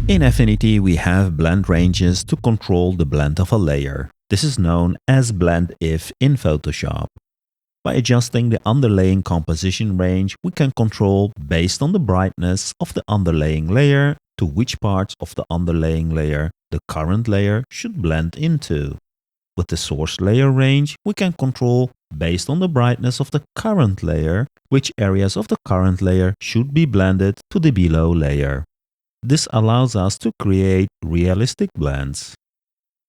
In Affinity, we have blend ranges to control the blend of a layer. This is known as blend if in Photoshop. By adjusting the underlaying composition range, we can control based on the brightness of the underlaying layer to which parts of the underlaying layer the current layer should blend into. With the source layer range, we can control based on the brightness of the current layer which areas of the current layer should be blended to the below layer. This allows us to create realistic blends.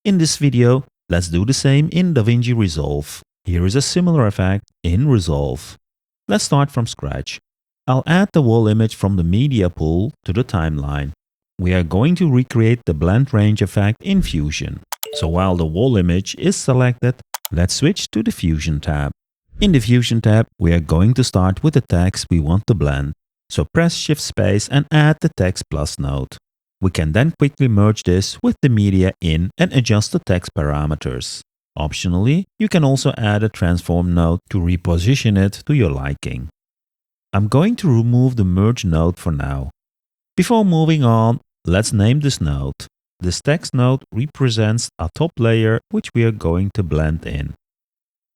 In this video, let's do the same in DaVinci Resolve. Here is a similar effect in Resolve. Let's start from scratch. I'll add the wall image from the media pool to the timeline. We are going to recreate the blend range effect in Fusion. So while the wall image is selected, let's switch to the Fusion tab. In the Fusion tab, we are going to start with the text we want to blend. So press Shift Space and add the text plus node. We can then quickly merge this with the media in and adjust the text parameters. Optionally, you can also add a transform node to reposition it to your liking. I'm going to remove the merge node for now. Before moving on, let's name this node. This text node represents a top layer which we are going to blend in.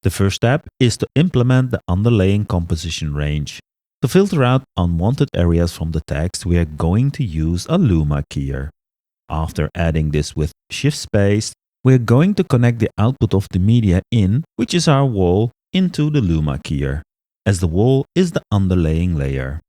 The first step is to implement the underlaying composition range. To filter out unwanted areas from the text, we are going to use a luma keyer. After adding this with Shift Space, we are going to connect the output of the media in, which is our wall, into the luma keyer, as the wall is the underlaying layer.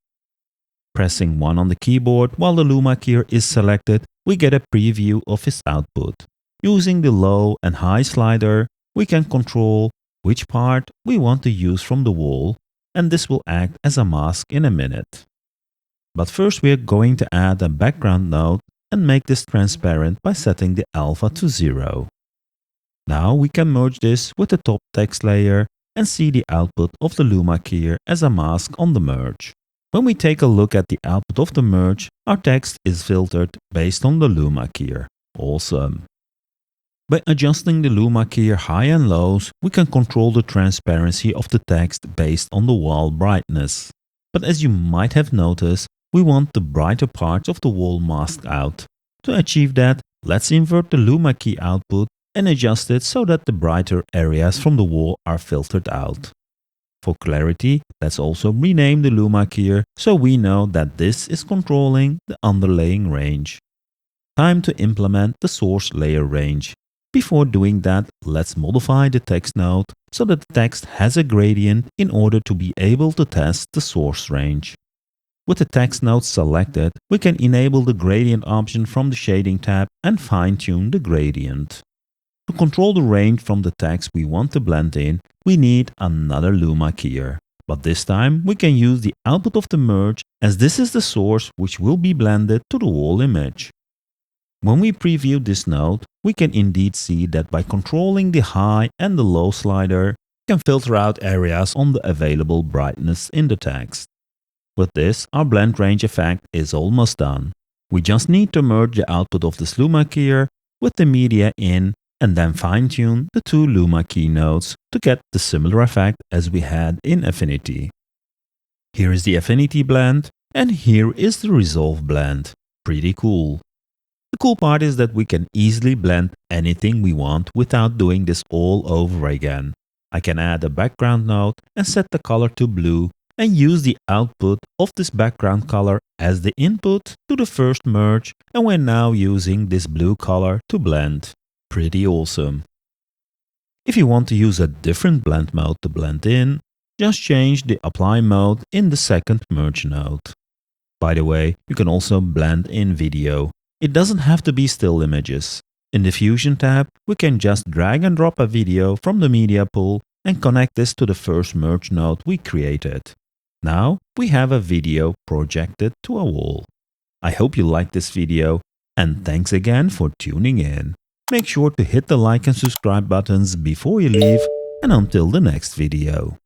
Pressing 1 on the keyboard while the luma keyer is selected, we get a preview of its output. Using the low and high slider, we can control which part we want to use from the wall, and this will act as a mask in a minute. But first we are going to add a background node and make this transparent by setting the alpha to 0. Now we can merge this with the top text layer and see the output of the luma keyer as a mask on the merge. When we take a look at the output of the merge, our text is filtered based on the luma keyer. Awesome! By adjusting the luma keyer high and lows, we can control the transparency of the text based on the wall brightness. But as you might have noticed, we want the brighter parts of the wall masked out. To achieve that, let's invert the luma key output and adjust it so that the brighter areas from the wall are filtered out. For clarity, let's also rename the luma keyer so we know that this is controlling the underlaying range. Time to implement the source layer range. Before doing that, let's modify the text node so that the text has a gradient in order to be able to test the source range. With the text node selected, we can enable the gradient option from the shading tab and fine-tune the gradient. To control the range from the text we want to blend in, we need another luma keyer. But this time we can use the output of the merge, as this is the source which will be blended to the wall image. When we preview this node, we can indeed see that by controlling the high and the low slider, we can filter out areas on the available brightness in the text. With this, our blend range effect is almost done. We just need to merge the output of this luma keyer with the media in and then fine-tune the two luma key nodes to get the similar effect as we had in Affinity. Here is the Affinity blend and here is the Resolve blend. Pretty cool. The cool part is that we can easily blend anything we want without doing this all over again. I can add a background node and set the color to blue and use the output of this background color as the input to the first merge, and we're now using this blue color to blend. Pretty awesome. If you want to use a different blend mode to blend in, just change the apply mode in the second merge node. By the way, you can also blend in video. It doesn't have to be still images. In the Fusion tab, we can just drag and drop a video from the media pool and connect this to the first merge node we created. Now we have a video projected to a wall. I hope you liked this video and thanks again for tuning in. Make sure to hit the like and subscribe buttons before you leave, and until the next video.